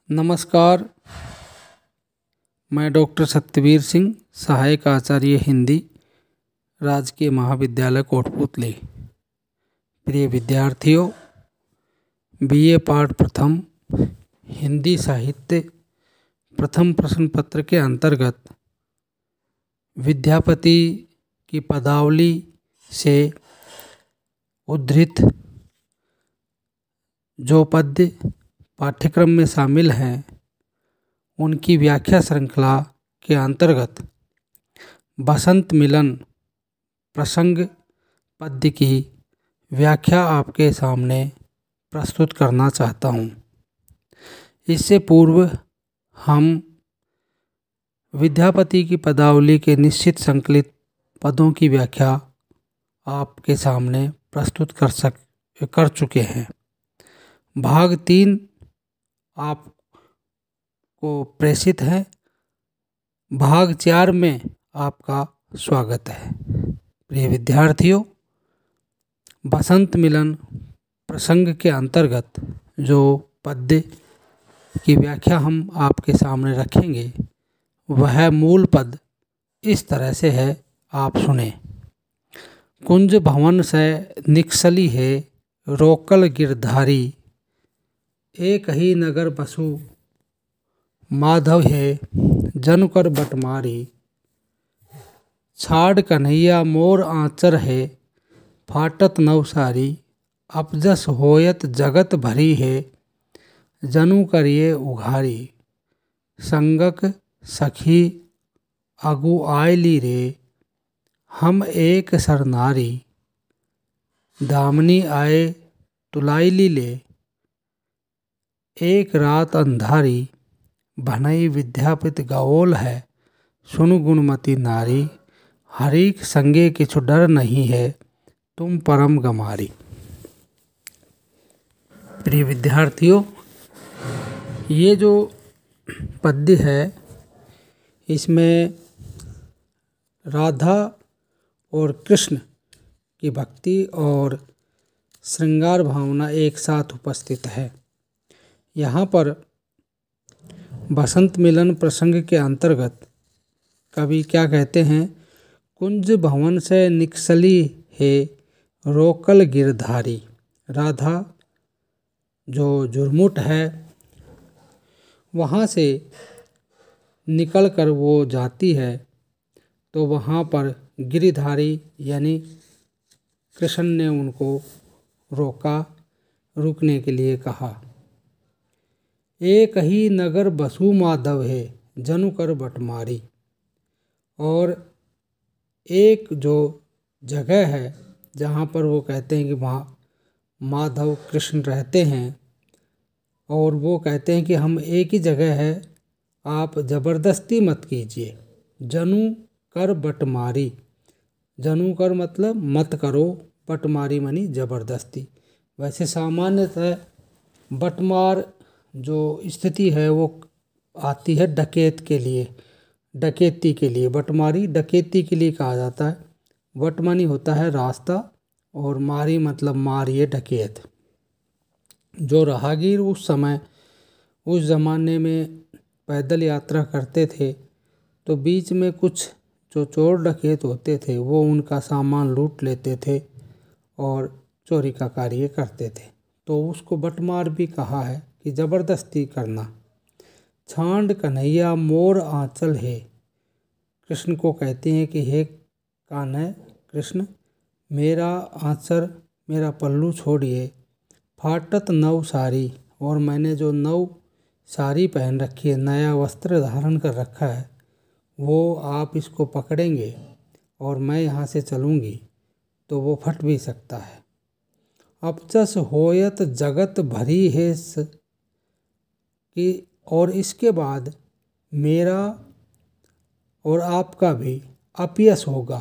नमस्कार। मैं डॉक्टर सत्यवीर सिंह, सहायक आचार्य हिंदी, राजकीय महाविद्यालय कोटपुतली। प्रिय विद्यार्थियों, बीए पाठ प्रथम हिंदी साहित्य प्रथम प्रश्न पत्र के अंतर्गत विद्यापति की पदावली से उद्धृत जो पद्य पाठ्यक्रम में शामिल हैं उनकी व्याख्या श्रृंखला के अंतर्गत बसंत मिलन प्रसंग पद्य की व्याख्या आपके सामने प्रस्तुत करना चाहता हूँ। इससे पूर्व हम विद्यापति की पदावली के निश्चित संकलित पदों की व्याख्या आपके सामने प्रस्तुत कर चुके हैं। भाग 3 आपको प्रेषित है। भाग 4 में आपका स्वागत है। प्रिय विद्यार्थियों, बसंत मिलन प्रसंग के अंतर्गत जो पद्य की व्याख्या हम आपके सामने रखेंगे वह मूल पद इस तरह से है, आप सुने। कुंज भवन से निकसली है रोकल गिरधारी, एक ही नगर बसु माधव है जनु कर बटमारी, छाड़ कन्हैया मोर आंचर है फाटत नवसारी, अपजस होयत जगत भरी है जनु करिए उघारी, संगक सखी अगु आयली रे हम एक सरनारी, दामनी आए तुलाइली ले एक रात अंधारी, भनई विद्यापति गओल है सुनु गुणमती नारी, हरीक संगे किछु डर नहीं है तुम परम गमारी। प्रिय विद्यार्थियों, ये जो पद्य है इसमें राधा और कृष्ण की भक्ति और श्रृंगार भावना एक साथ उपस्थित है। यहाँ पर बसंत मिलन प्रसंग के अंतर्गत कवि क्या कहते हैं? कुंज भवन से निकसली है रोकल गिरधारी। राधा जो जुर्मुट है वहाँ से निकल कर वो जाती है तो वहाँ पर गिरिधारी यानी कृष्ण ने उनको रोका, रुकने के लिए कहा। एक ही नगर बसु माधव है जनु कर बटमारी, और एक जो जगह है जहाँ पर वो कहते हैं कि वहाँ माधव कृष्ण रहते हैं, और वो कहते हैं कि हम एक ही जगह है, आप ज़बरदस्ती मत कीजिए। जनु कर बटमारी, जनु कर मतलब मत करो, बटमारी मानी ज़बरदस्ती। वैसे सामान्यतः बटमार जो स्थिति है वो आती है डकैत के लिए, डकैती के लिए। बटमारी डकैती के लिए कहा जाता है। बट मानी होता है रास्ता और मारी मतलब मारिए डकैत। जो राहगीर उस समय उस ज़माने में पैदल यात्रा करते थे तो बीच में कुछ जो चोर डकैत होते थे वो उनका सामान लूट लेते थे और चोरी का कार्य करते थे, तो उसको बटमार भी कहा है कि ज़बरदस्ती करना। छांड कन्हैया मोर आंचल है, कृष्ण को कहते हैं कि हे कान्हा कृष्ण, मेरा आंचल मेरा पल्लू छोड़िए। फाटत नव सारी, और मैंने जो नव साड़ी पहन रखी है, नया वस्त्र धारण कर रखा है, वो आप इसको पकड़ेंगे और मैं यहाँ से चलूँगी तो वो फट भी सकता है। अपचस होयत जगत भरी है कि, और इसके बाद मेरा और आपका भी अपयश होगा,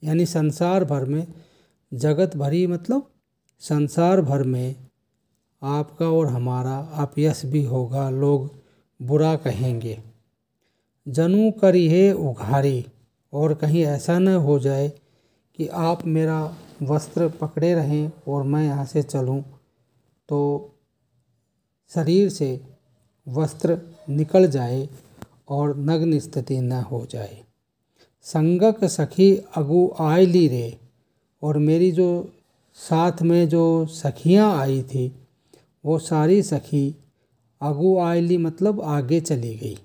यानी संसार भर में, जगत भरी मतलब संसार भर में आपका और हमारा अपयश भी होगा, लोग बुरा कहेंगे। जनु करिए उघारी, और कहीं ऐसा न हो जाए कि आप मेरा वस्त्र पकड़े रहें और मैं यहाँ से चलूँ तो शरीर से वस्त्र निकल जाए और नग्न स्थिति न हो जाए। संगक सखी अगु आयली रे, और मेरी जो साथ में जो सखियां आई थी वो सारी सखी अगु आयली मतलब आगे चली गई।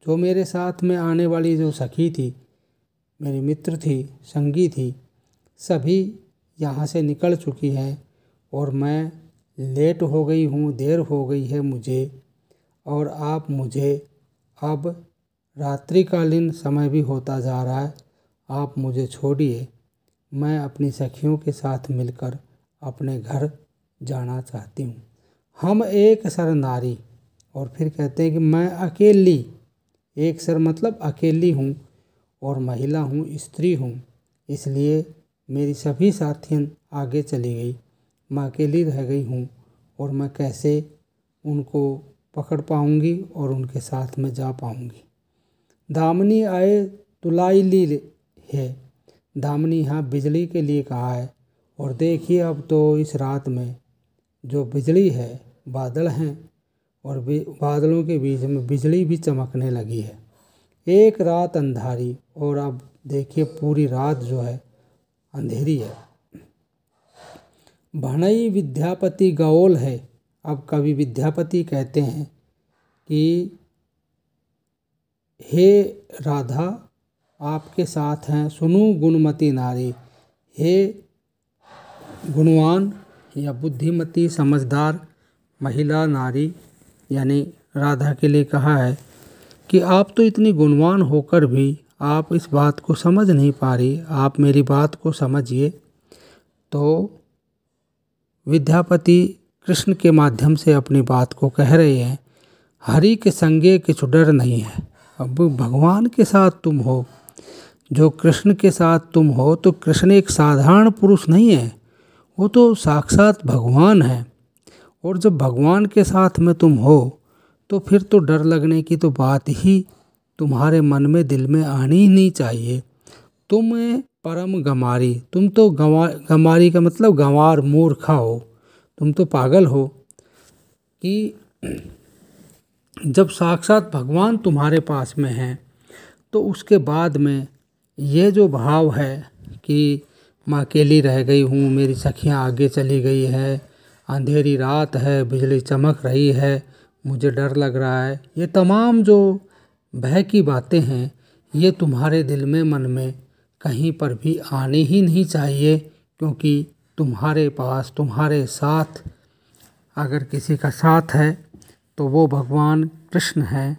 जो मेरे साथ में आने वाली जो सखी थी, मेरी मित्र थी, संगी थी, सभी यहाँ से निकल चुकी हैं और मैं लेट हो गई हूँ, देर हो गई है मुझे, और आप मुझे अब रात्रिकालीन समय भी होता जा रहा है, आप मुझे छोड़िए, मैं अपनी सखियों के साथ मिलकर अपने घर जाना चाहती हूँ। हम एक सर नारी, और फिर कहते हैं कि मैं अकेली, एक सर मतलब अकेली हूँ और महिला हूँ, स्त्री हूँ, इसलिए मेरी सभी साथियाँ आगे चली गई, मैं अकेली रह गई हूँ और मैं कैसे उनको पकड़ पाऊँगी और उनके साथ में जा पाऊँगी। दामिनी आए तुलाई ली है, दामिनी यहाँ बिजली के लिए कहा है। और देखिए अब तो इस रात में जो बिजली है, बादल हैं और बादलों के बीच में बिजली भी चमकने लगी है। एक रात अंधारी, और अब देखिए पूरी रात जो है अंधेरी है। भणई विद्यापति गौल है, अब कवि विद्यापति कहते हैं कि हे राधा आपके साथ हैं, सुनो गुणमती नारी, हे गुणवान या बुद्धिमती समझदार महिला नारी, यानी राधा के लिए कहा है कि आप तो इतनी गुणवान होकर भी आप इस बात को समझ नहीं पा रही, आप मेरी बात को समझिए। तो विद्यापति कृष्ण के माध्यम से अपनी बात को कह रहे हैं, हरि के संगे किछु डर नहीं है। अब भगवान के साथ तुम हो, जो कृष्ण के साथ तुम हो, तो कृष्ण एक साधारण पुरुष नहीं है, वो तो साक्षात भगवान है। और जब भगवान के साथ में तुम हो तो फिर तो डर लगने की तो बात ही तुम्हारे मन में, दिल में आनी ही नहीं चाहिए। तुम परम गंवारी, तुम तो गंवारी का मतलब गंवार, मूर्खा हो, तुम तो पागल हो कि जब साक्षात भगवान तुम्हारे पास में हैं तो उसके बाद में ये जो भाव है कि मैं अकेली रह गई हूँ, मेरी सखियाँ आगे चली गई है, अंधेरी रात है, बिजली चमक रही है, मुझे डर लग रहा है, ये तमाम जो भय की बातें हैं ये तुम्हारे दिल में, मन में कहीं पर भी आनी ही नहीं चाहिए। क्योंकि तुम्हारे पास, तुम्हारे साथ अगर किसी का साथ है तो वो भगवान कृष्ण है,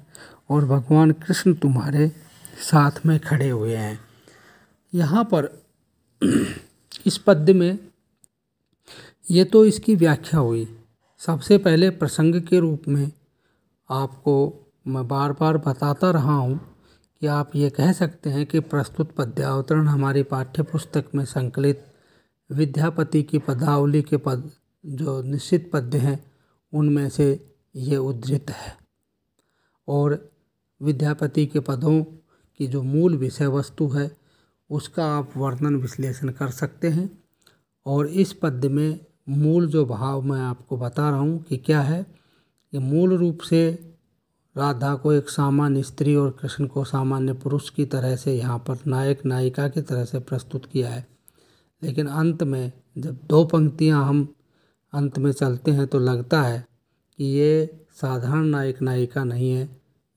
और भगवान कृष्ण तुम्हारे साथ में खड़े हुए हैं। यहाँ पर इस पद्य में ये तो इसकी व्याख्या हुई। सबसे पहले प्रसंग के रूप में आपको मैं बार बार बताता रहा हूँ कि आप ये कह सकते हैं कि प्रस्तुत पद्यावतरण हमारी पाठ्य पुस्तक में संकलित विद्यापति की पदावली के पद जो निश्चित पद्य हैं उनमें से ये उद्धृत है। और विद्यापति के पदों की जो मूल विषय वस्तु है उसका आप वर्णन विश्लेषण कर सकते हैं। और इस पद्य में मूल जो भाव मैं आपको बता रहा हूँ कि क्या है, कि मूल रूप से राधा को एक सामान्य स्त्री और कृष्ण को सामान्य पुरुष की तरह से यहाँ पर नायक नायिका की तरह से प्रस्तुत किया है। लेकिन अंत में जब दो पंक्तियाँ हम अंत में चलते हैं तो लगता है कि ये साधारण नायक नायिका नहीं है,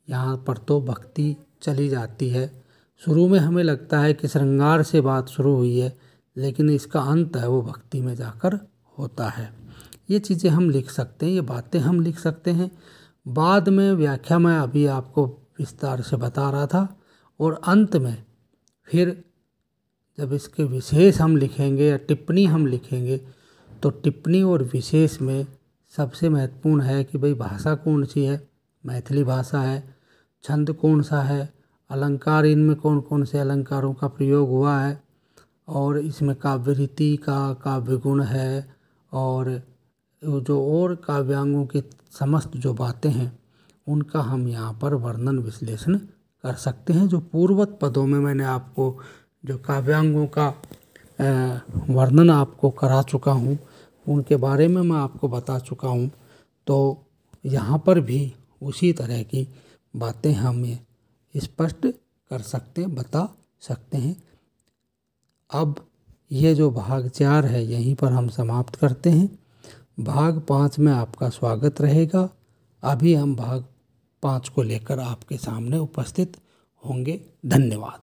यहाँ पर तो भक्ति चली जाती है। शुरू में हमें लगता है कि श्रृंगार से बात शुरू हुई है, लेकिन इसका अंत है वो भक्ति में जाकर होता है। ये चीज़ें हम लिख सकते हैं, ये बातें हम लिख सकते हैं। बाद में व्याख्या मैं अभी आपको विस्तार से बता रहा था, और अंत में फिर जब इसके विशेष हम लिखेंगे या टिप्पणी हम लिखेंगे तो टिप्पणी और विशेष में सबसे महत्वपूर्ण है कि भाई भाषा कौन सी है, मैथिली भाषा है, छंद कौन सा है, अलंकार इनमें कौन कौन से अलंकारों का प्रयोग हुआ है, और इसमें काव्य रीति का काव्य गुण है, और जो और काव्यांगों की समस्त जो बातें हैं उनका हम यहाँ पर वर्णन विश्लेषण कर सकते हैं। जो पूर्वत पदों में मैंने आपको जो काव्यांगों का वर्णन आपको करा चुका हूँ, उनके बारे में मैं आपको बता चुका हूँ। तो यहाँ पर भी उसी तरह की बातें हमें स्पष्ट कर सकते बता सकते हैं। अब ये जो भाग 4 है यहीं पर हम समाप्त करते हैं। भाग 5 में आपका स्वागत रहेगा। अभी हम भाग 5 को लेकर आपके सामने उपस्थित होंगे। धन्यवाद।